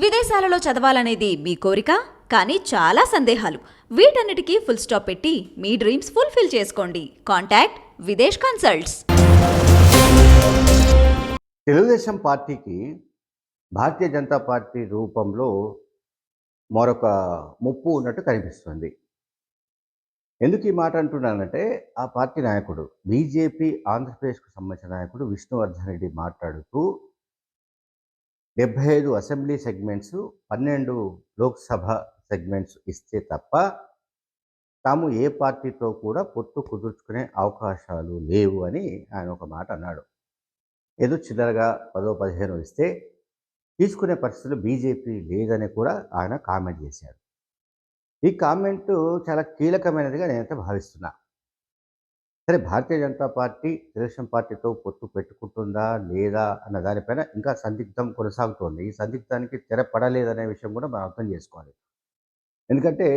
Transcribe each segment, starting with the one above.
విదేశాలలో చదవాలనేది మీ కోరిక, కానీ చాలా సందేహాలు. వీటన్నిటికీ ఫుల్ స్టాప్ పెట్టి మీ డ్రీమ్స్ ఫుల్ఫిల్ చేసుకోండి. Contact Videsh consults. తెలుగుదేశం పార్టీకి భారతీయ జనతా పార్టీ రూపంలో మరొక ముప్పు ఉన్నట్టు కనిపిస్తుంది. ఎందుకు ఈ మాట అంటున్నానంటే, ఆ పార్టీ నాయకుడు బీజేపీ ఆంధ్రప్రదేశ్కు సంబంధించిన నాయకుడు విష్ణువర్ధన్ రెడ్డి మాట్లాడుతూ 75 అసెంబ్లీ సెగ్మెంట్స్, 12 లోక్సభ సెగ్మెంట్స్ ఇస్తే తప్ప తాము ఏ పార్టీతో కూడా పొత్తు కుదుర్చుకునే అవకాశాలు లేవు అని ఆయన ఒక మాట అన్నాడు. ఏదో చిల్లరగా 10-15 ఇస్తే తీసుకునే పరిస్థితులు బీజేపీ లేదని కూడా ఆయన కామెంట్ చేశారు. ఈ కామెంటు చాలా కీలకమైనదిగా నేనైతే భావిస్తున్నా. సరే, భారతీయ జనతా పార్టీ తెలుగుదేశం పార్టీతో పొత్తు పెట్టుకుంటుందా లేదా అన్న దానిపైన ఇంకా సందిగ్ధం కొనసాగుతోంది. ఈ సందిగ్ధానికి తెరపడలేదనే విషయం కూడా మనం అర్థం చేసుకోవాలి. ఎందుకంటే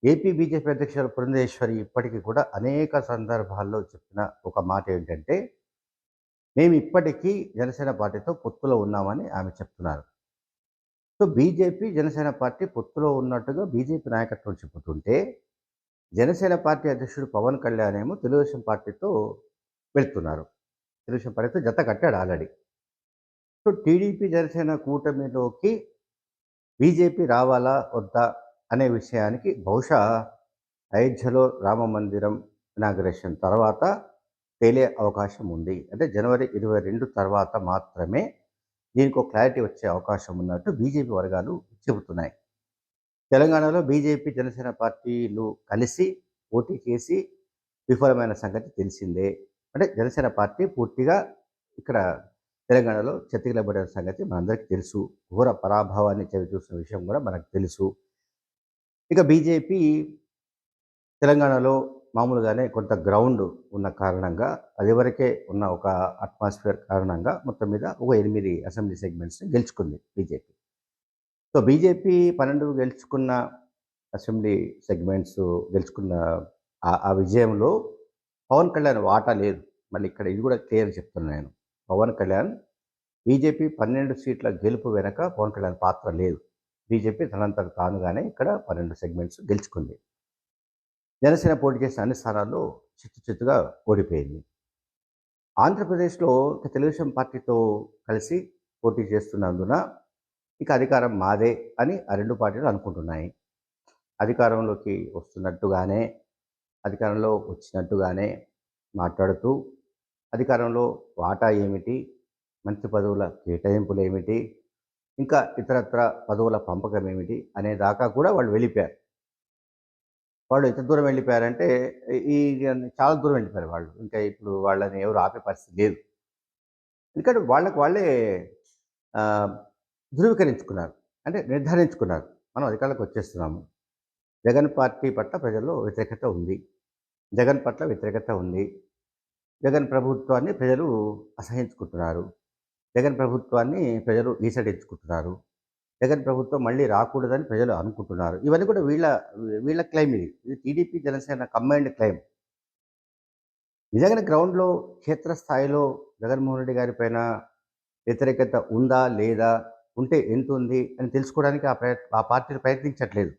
ఏపీ బీజేపీ అధ్యక్షులు పురంధేశ్వరి ఇప్పటికీ కూడా అనేక సందర్భాల్లో చెప్పిన ఒక మాట ఏంటంటే, మేము ఇప్పటికీ జనసేన పార్టీతో పొత్తులో ఉన్నామని ఆమె చెప్తున్నారు. సో బీజేపీ జనసేన పార్టీ పొత్తులో ఉన్నట్టుగా బీజేపీ నాయకత్వం చెబుతుంటే, జనసేన పార్టీ అధ్యక్షుడు పవన్ కళ్యాణ్ ఏమో తెలుగుదేశం పార్టీతో వెళ్తున్నారు. తెలుగుదేశం పార్టీతో జత కట్టాడు ఆల్రెడీ. సో టీడీపీ జనసేన కూటమిలోకి బీజేపీ రావాలా వద్దా అనే విషయానికి బహుశా అయోధ్యలో రామ మందిరం ఇనాగరేషన్ తర్వాత తేలే అవకాశం ఉంది. అంటే జనవరి 22 తర్వాత మాత్రమే దీనికి ఒక క్లారిటీ వచ్చే అవకాశం ఉన్నట్టు బీజేపీ వర్గాలు చెబుతున్నాయి. తెలంగాణలో బీజేపీ జనసేన పార్టీలు కలిసి పోటీ చేసి విఫలమైన సంగతి తెలిసిందే. అంటే జనసేన పార్టీ పూర్తిగా ఇక్కడ తెలంగాణలో చెతికిలబడిన సంగతి మనందరికీ తెలుసు. ఘోర పరాభవాన్ని చవిచూసిన విషయం కూడా మనకు తెలుసు. ఇక బీజేపీ తెలంగాణలో మామూలుగానే కొంత గ్రౌండ్ ఉన్న కారణంగా, అది వరకే ఉన్న ఒక అట్మాస్ఫియర్ కారణంగా మొత్తం మీద ఒక 8 అసెంబ్లీ సెగ్మెంట్స్ని గెలుచుకుంది బీజేపీ. సో బీజేపీ 12 గెలుచుకున్న అసెంబ్లీ సెగ్మెంట్స్ గెలుచుకున్న ఆ విజయంలో పవన్ కళ్యాణ్ వాటా లేదు. మళ్ళీ ఇక్కడ ఇది కూడా క్లియర్ చెప్తున్నాను నేను. పవన్ కళ్యాణ్ బీజేపీ 12 సీట్ల గెలుపు వెనక పవన్ కళ్యాణ్ పాత్ర లేదు. బీజేపీ తనంతట తానుగానే ఇక్కడ 12 సెగ్మెంట్స్ గెలుచుకుంది. జనసేన పోటీ చేసిన అన్ని స్థానాల్లో చిత్తుగా ఓడిపోయింది. ఆంధ్రప్రదేశ్లో తెలుగుదేశం పార్టీతో కలిసి పోటీ చేస్తున్నందున ఇక అధికారం మాదే అని ఆ రెండు పార్టీలు అనుకుంటున్నాయి. అధికారంలోకి వస్తున్నట్టుగానే, అధికారంలో వచ్చినట్టుగానే మాట్లాడుతూ, అధికారంలో వాటా ఏమిటి, మంత్రి పదవుల కేటాయింపులు ఏమిటి, ఇంకా ఇతరత్ర పదవుల పంపకం ఏమిటి అనే దాకా కూడా వాళ్ళు వెళ్ళిపోయారు. వాళ్ళు ఎంత దూరం వెళ్ళిపోయారంటే ఈ చాలా దూరం వెళ్ళిపోయారు వాళ్ళు. ఇంకా ఇప్పుడు వాళ్ళని ఎవరు ఆపే పరిస్థితి లేదు. ఎందుకంటే వాళ్ళకు వాళ్ళే ధృవీకరించుకున్నారు. అంటే నిర్ధారించుకున్నారు, మనం అధికారంలోకి వచ్చేస్తున్నాము. జగన్ పార్టీ పట్ల ప్రజల్లో వ్యతిరేకత ఉంది. జగన్ పట్ల వ్యతిరేకత ఉంది. జగన్ ప్రభుత్వాన్ని ప్రజలు అసహించుకుంటున్నారు. జగన్ ప్రభుత్వాన్ని ప్రజలు ఈసడించుకుంటున్నారు. జగన్ ప్రభుత్వం మళ్ళీ రాకూడదని ప్రజలు అనుకుంటున్నారు. ఇవన్నీ కూడా వీళ్ళ క్లెయిమ్. ఇది టీడీపీ జనసేన కంబైన్డ్ క్లెయిమ్. నిజంగానే గ్రౌండ్లో క్షేత్రస్థాయిలో జగన్మోహన్ రెడ్డి గారి పైన వ్యతిరేకత ఉందా లేదా, ఉంటే ఎంత ఉంది అని తెలుసుకోవడానికి ఆ పార్టీలు ప్రయత్నించట్లేదు.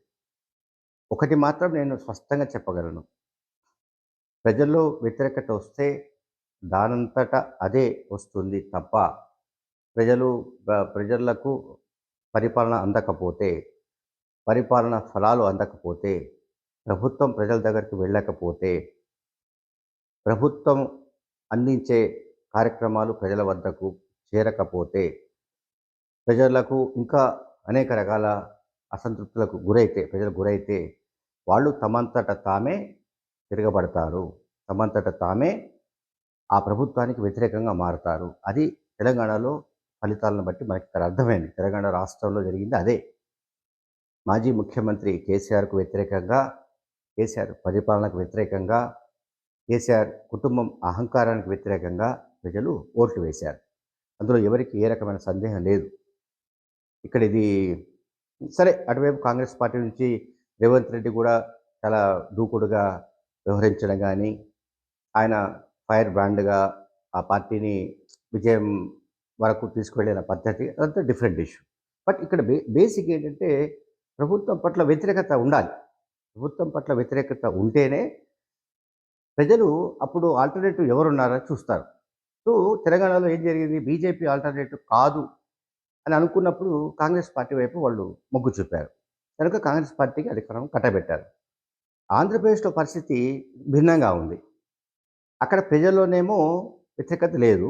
ఒకటి మాత్రం నేను స్పష్టంగా చెప్పగలను, ప్రజల్లో వ్యతిరేకత వస్తే దానంతట అదే వస్తుంది తప్ప ప్రజలకు పరిపాలన అందకపోతే, పరిపాలన ఫలాలు అందకపోతే, ప్రభుత్వం ప్రజల దగ్గరికి వెళ్ళకపోతే, ప్రభుత్వం అందించే కార్యక్రమాలు ప్రజల వద్దకు చేరకపోతే, ప్రజలకు ఇంకా అనేక రకాల అసంతృప్తులకు ప్రజలు గురైతే వాళ్ళు తమంతట తామే తిరగబడతారు. తమంతట తామే ఆ ప్రభుత్వానికి వ్యతిరేకంగా మారుతారు. అది తెలంగాణలో ఫలితాలను బట్టి మనకి ఇక్కడ అర్థమైంది. తెలంగాణ రాష్ట్రంలో జరిగింది అదే. మాజీ ముఖ్యమంత్రి కేసీఆర్కు వ్యతిరేకంగా, కేసీఆర్ పరిపాలనకు వ్యతిరేకంగా, కేసీఆర్ కుటుంబం అహంకారానికి వ్యతిరేకంగా ప్రజలు ఓట్లు వేశారు. అందులో ఎవరికి ఏ రకమైన సందేహం లేదు. ఇక్కడ ఇది సరే, అటువైపు కాంగ్రెస్ పార్టీ నుంచి రేవంత్ రెడ్డి కూడా చాలా దూకుడుగా వ్యవహరించడం కానీ, ఆయన ఫైర్ బ్రాండ్గా ఆ పార్టీని విజయం వరకు తీసుకువెళ్ళిన పద్ధతి అదంతా డిఫరెంట్ ఇష్యూ. బట్ ఇక్కడ బేసిక్ ఏంటంటే ప్రభుత్వం పట్ల వ్యతిరేకత ఉండాలి. ప్రభుత్వం పట్ల వ్యతిరేకత ఉంటేనే ప్రజలు అప్పుడు ఆల్టర్‌నేటివ్ ఎవరున్నారని చూస్తారు. సో, తెలంగాణలో ఏం జరిగింది? బీజేపీ ఆల్టర్‌నేటివ్ కాదు అని అనుకున్నప్పుడు కాంగ్రెస్ పార్టీ వైపు వాళ్ళు మొగ్గు చూపారు. కనుక కాంగ్రెస్ పార్టీకి అధికారం కట్టబెట్టారు. ఆంధ్రప్రదేశ్‌లో పరిస్థితి భిన్నంగా ఉంది. అక్కడ ప్రజల్లోనేమో వ్యతిరేకత లేదు.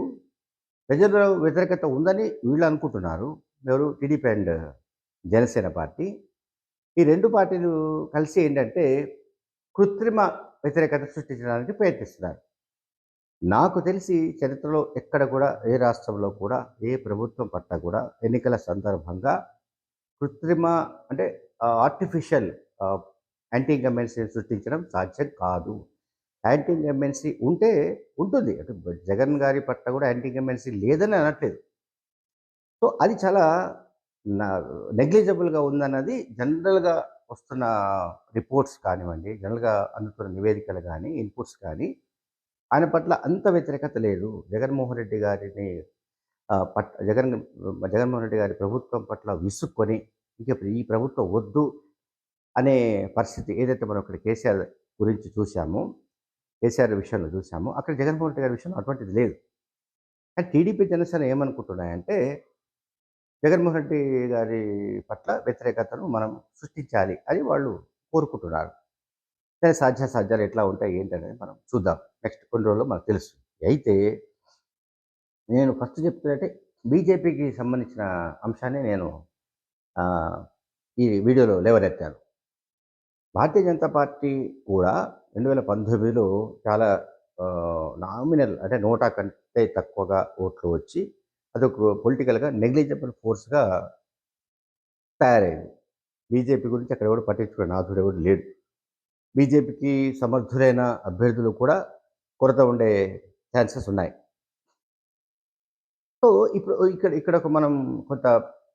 ప్రజల్లో వ్యతిరేకత ఉందని వీళ్ళు అనుకుంటున్నారు. ఎవరు? TDP and Janasena party. ఈ 2 పార్టీలు కలిసి ఏంటంటే కృత్రిమ వ్యతిరేకత సృష్టించడానికి ప్రయత్నిస్తున్నారు. నాకు తెలిసి చరిత్రలో ఎక్కడ కూడా ఏ రాష్ట్రంలో కూడా ఏ ప్రభుత్వం పట్ల కూడా ఎన్నికల సందర్భంగా కృత్రిమ అంటే ఆర్టిఫిషియల్ యాంటీ ఇన్కంబెన్సీని సృష్టించడం సాధ్యం కాదు. యాంటీ ఇన్కంబెన్సీ ఉంటే ఉంటుంది. అంటే జగన్ గారి పట్ల కూడా యాంటీ ఇన్కంబెన్సీ లేదని అనట్లేదు. సో, అది చాలా నా నెగ్లిజిబుల్‌గా ఉందన్నది జనరల్‌గా వస్తున్న రిపోర్ట్స్ కానివ్వండి, జనరల్‌గా అందుతున్న నివేదికలు గానీ, ఇన్‌పుట్స్ కానీ ఆయన పట్ల అంత వ్యతిరేకత లేదు. జగన్మోహన్ రెడ్డి గారిని జగన్మోహన్ రెడ్డి గారి ప్రభుత్వం పట్ల విసుక్కొని ఇంక ఈ ప్రభుత్వం వద్దు అనే పరిస్థితి ఏదైతే మనం ఇక్కడ కేసీఆర్ గురించి చూసామో, కేసీఆర్ విషయంలో చూసామో, అక్కడ జగన్మోహన్ రెడ్డి గారి విషయంలో అటువంటిది లేదు. కానీ టీడీపీ, జనసేన ఏమనుకుంటున్నాయంటే జగన్మోహన్ రెడ్డి గారి పట్ల వ్యతిరేకతను మనం సృష్టించాలి అని వాళ్ళు కోరుకుంటున్నారు. సరే సాధ్యాసాధ్యాలు ఎట్లా ఉంటాయి ఏంటనేది మనం చూద్దాం. నెక్స్ట్ కొన్ని రోజుల్లో మనకు తెలుస్తుంది. అయితే నేను ఫస్ట్ చెప్తున్నట్టే బీజేపీకి సంబంధించిన అంశాన్ని నేను ఈ వీడియోలో లేవనెత్తాను. భారతీయ జనతా పార్టీ కూడా 2019లో చాలా నామినల్ అంటే నోటా కంటే తక్కువగా ఓట్లు వచ్చి అదొక పొలిటికల్‌గా నెగ్లిజిబుల్ ఫోర్స్‌గా తయారైంది. బీజేపీ గురించి అక్కడ ఎవడు పట్టించుకునే నాథుడు ఎవడు లేడు. బీజేపీకి సమర్థులైన అభ్యర్థులు కూడా కొరత ఉండే ఛాన్సెస్ ఉన్నాయి. సో, ఇప్పుడు ఇక్కడ ఒక మనం కొంత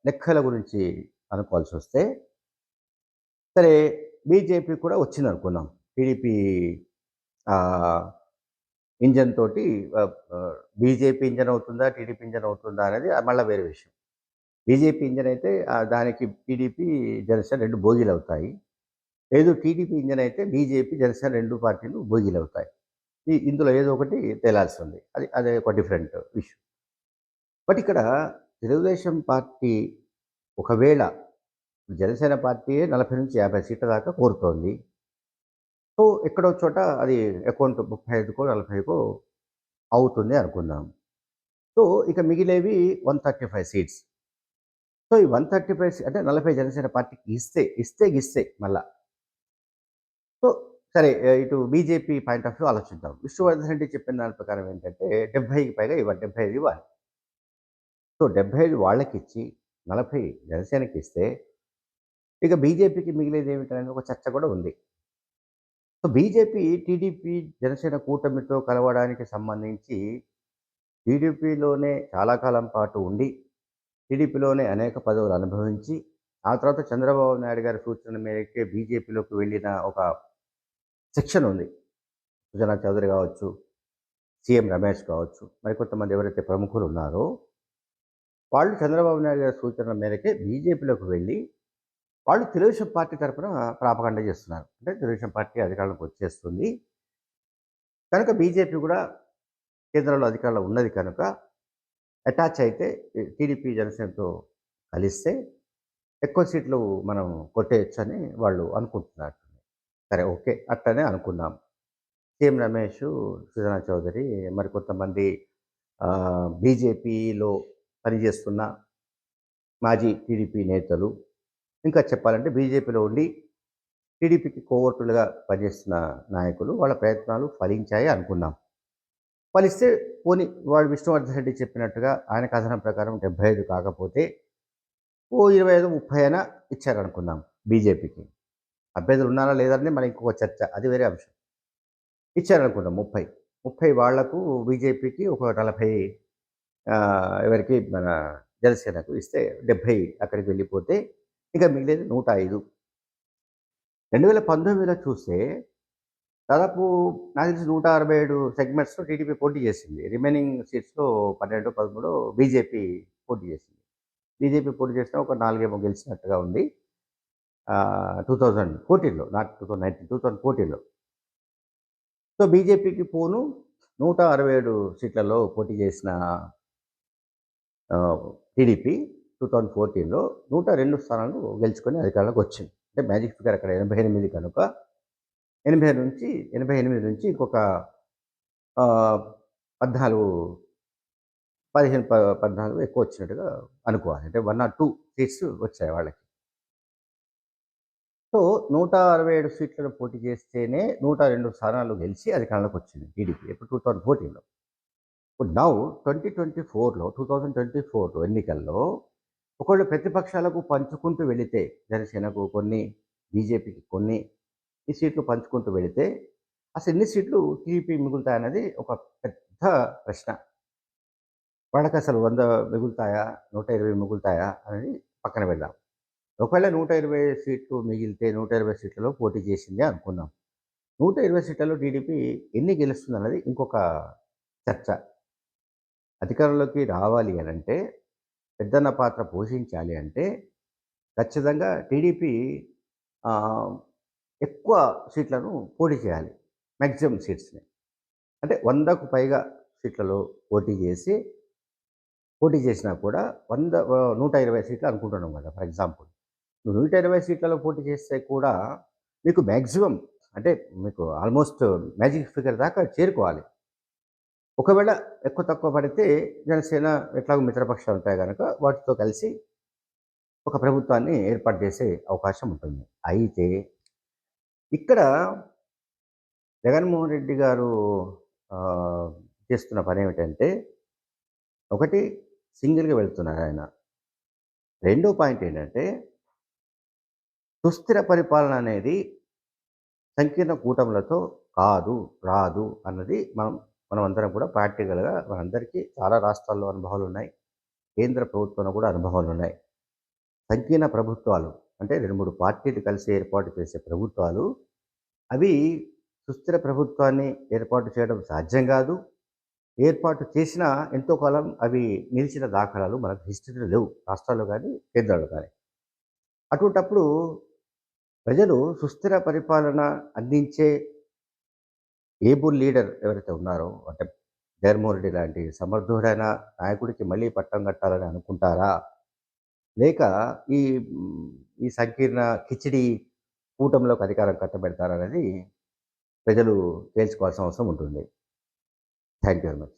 లెక్కల గురించి అనుకోవాల్సొస్తే, సరే బీజేపీ కూడా వచ్చిందనుకుందాం. టీడీపీ ఆహ్, ఇంజిన్ తోటి బీజేపీ ఇంజిన్ అవుతుందా? టీడీపీ ఇంజిన్ అవుతుందా? అనేది మళ్ళా వేరే విషయం. బీజేపీ ఇంజిన్ అయితే దానికి టీడీపీ, జనసేన 2 బోగీలవుతాయి. లేదు టీడీపీ ఇంజిన్ అయితే బీజేపీ, జనసేన 2 పార్టీలు బోగీలవుతాయి. ఇందులో ఏదో ఒకటి తేలాల్సింది. అదే ఒక డిఫరెంట్ ఇష్యూ. బట్ ఇక్కడ తెలుగుదేశం పార్టీ ఒకవేళ జనసేన పార్టీయే 40-50 సీట్ల దాకా కోరుతోంది. సో, ఎక్కడో చోట అది అకౌంట్ 35కో, 40కో అవుతుంది అనుకుందాం. సో, ఇక మిగిలేవి 135 సీట్స్. సో, ఈ 135 అంటే 40 జనసేన పార్టీకి ఇస్తే గిస్తే మళ్ళా. సో, సరే ఇటు బీజేపీ పాయింట్ ఆఫ్ వ్యూ ఆలోచిద్దాం. విష్ణువర్ధన్ రెడ్డి చెప్పిన దాని ప్రకారం ఏంటంటే 70కి పైగా ఇవ్వాలి. 75 ఇవ్వాలి. సో, 75 వాళ్ళకిచ్చి 40 జనసేనకిస్తే ఇక బీజేపీకి మిగిలేది ఏమిటనేది ఒక చర్చ కూడా ఉంది. సో, బీజేపీ, టీడీపీ, జనసేన కూటమితో కలవడానికి సంబంధించి టీడీపీలోనే చాలా కాలం పాటు ఉండి, టీడీపీలోనే అనేక పదవులు అనుభవించి, ఆ తర్వాత చంద్రబాబు నాయుడు గారి సూచన మేరకే బీజేపీలోకి వెళ్ళిన ఒక సెక్షన్ ఉంది. సుజనా చౌదరి కావచ్చు, సీఎం రమేష్ కావచ్చు, మరికొంతమంది ఎవరైతే ప్రముఖులు ఉన్నారో, వాళ్ళు చంద్రబాబు నాయుడు గారి సూచనల మేరకే బీజేపీలోకి వెళ్ళి, వాళ్ళు తెలుగుదేశం పార్టీ తరపున ప్రాపగండ చేస్తున్నారు. అంటే తెలుగుదేశం పార్టీ అధికారంలోకి వచ్చేస్తుంది. కనుక బీజేపీ కూడా కేంద్రంలో అధికారంలో ఉన్నది కనుక అటాచ్ అయితే టీడీపీ, జనసేనతో కలిస్తే ఎక్కువ సీట్లు మనం కొట్టేయొచ్చని వాళ్ళు అనుకుంటున్నారు. సరే ఓకే. అట్లనే అనుకుందాం. సీఎం రమేష్, సుజనా చౌదరి మరికొంతమంది బీజేపీలో పనిచేస్తున్న మాజీ టీడీపీ నేతలు, ఇంకా చెప్పాలంటే బీజేపీలో ఉండి టీడీపీకి కోవర్టులుగా పనిచేస్తున్న నాయకులు వాళ్ళ ప్రయత్నాలు ఫలించాయి అనుకుందాం. ఫలిస్తే పోనీ వాడు విష్ణువర్ధన్ రెడ్డి చెప్పినట్టుగా ఆయన కథనం ప్రకారం 75 కాకపోతే ఓ 25, 30 అయినా ఇచ్చారనుకుందాం బీజేపీకి. అభ్యర్థులు ఉన్నారా లేదా అనేది మన ఇంకొక చర్చ. అది వేరే అంశం. ఇచ్చారనుకుందాం 30 వాళ్లకు బీజేపీకి ఒక 40 ఎవరికి మన జనసేనకు ఇస్తే 70 అక్కడికి వెళ్ళిపోతే ఇక మిగిలేది 105. 2019లో చూస్తే దాదాపు నాకు తెలిసి 167 సెగ్మెంట్స్‌లో టీడీపీ పోటీ చేసింది. రిమైనింగ్ సీట్స్‌లో 12, 13 బీజేపీ పోటీ చేసింది. బీజేపీ పోటీ చేసినా ఒక 4 ఏమో గెలిచినట్టుగా ఉంది. 2014లో, నాట్ 2019, 2014లో. సో, బీజేపీకి పోను 167 సీట్లలో పోటీ చేసిన టీడీపీ 2014లో 102 స్థానాలు గెలుచుకొని అధికారంలోకి వచ్చింది. అంటే మ్యాజిక్ ఫిగర్ అక్కడ 88 కనుక 88 నుంచి ఇంకొక 14, 14 ఎక్కువ వచ్చినట్టుగా అనుకోవాలి. అంటే 1 ఆర్ 2 సీట్స్ వచ్చాయి వాళ్ళకి. సో, 167 సీట్లను పోటీ చేస్తేనే 102 స్థానాలు గెలిచి అధికారంలోకి వచ్చింది టీడీపీ. ఎప్పుడు 2014లో. ఇప్పుడు నౌ 2024లో ఎన్నికల్లో ఒకవేళ ప్రతిపక్షాలకు పంచుకుంటూ వెళితే, జనసేనకు కొన్ని, బీజేపీకి కొన్ని, ఈ సీట్లు పంచుకుంటూ వెళితే అసలు ఎన్ని సీట్లు టీడీపీ మిగులుతాయన్నది ఒక పెద్ద ప్రశ్న. వాళ్ళకి అసలు 100 మిగులుతాయా, 120 మిగులుతాయా అనేది పక్కన పెడదాం. ఒకవేళ 120 సీట్లు మిగిలితే 120 సీట్లలో పోటీ చేసిందే అనుకుందాం. 120 సీట్లలో టీడీపీ ఎన్ని గెలుస్తుందన్నది ఇంకొక చర్చ. అధికారంలోకి రావాలి అనంటే, పెద్దన్న పాత్ర పోషించాలి అంటే ఖచ్చితంగా టీడీపీ ఎక్కువ సీట్లను పోటీ చేయాలి. మ్యాక్సిమం సీట్స్‌ని. అంటే 100కు పైగా సీట్లలో పోటీ చేసినా కూడా 120 సీట్లు అనుకుంటున్నాం కదా! For example. నువ్వు 120 సీట్లలో పోటీ చేస్తే కూడా మీకు మ్యాక్సిమం, అంటే మీకు ఆల్మోస్ట్ మ్యాజిక్ ఫిగర్ దాకా చేరుకోవాలి. ఒకవేళ ఎక్కువ తక్కువ పడితే జనసేన ఎట్లాగో మిత్రపక్షాలు ఉంటాయి గనక వాటితో కలిసి ఒక ప్రభుత్వాన్ని ఏర్పాటు చేసే అవకాశం ఉంటుంది. అయితే ఇక్కడ జగన్మోహన్ రెడ్డి గారు చేస్తున్న పనేమిటంటే, ఒకటి సింగిల్‌గా వెళ్తున్నారాయన. రెండో పాయింట్ ఏంటంటే, సుస్థిర పరిపాలన అనేది సంకీర్ణ కూటములతో రాదు అన్నది మనమందరం కూడా ప్రాక్టికల్‌గా మనందరికీ చాలా రాష్ట్రాల్లో అనుభవాలున్నాయి. కేంద్ర ప్రభుత్వంలో కూడా అనుభవాలున్నాయి. సంకీర్ణ ప్రభుత్వాలు అంటే 2, 3 పార్టీలు కలిసి ఏర్పాటు చేసే ప్రభుత్వాలు, అవి సుస్థిర ప్రభుత్వాన్ని ఏర్పాటు చేయడం సాధ్యం కాదు. ఏర్పాటు చేసినా ఎంతో కాలం అవి నిలిచిన దాఖలాలు మనకు హిస్టరీలో లేవు. రాష్ట్రాల్లో కానీ, కేంద్రంలో కానీ. అటువంటప్పుడు ప్రజలు సుస్థిర పరిపాలన అందించే ఏబుల్ లీడర్ ఎవరైతే ఉన్నారో, అంటే జగన్మోహన్ రెడ్డి లాంటి సమర్థుడైన నాయకుడికి మళ్ళీ పట్టం కట్టాలని అనుకుంటారా? లేక ఈ ఈ సంకీర్ణ కిచిడి కూటమిలోకి అధికారం కట్టబెడతారనేది ప్రజలు తేల్చుకోవాల్సిన అవసరం ఉంటుంది. Thank you very much.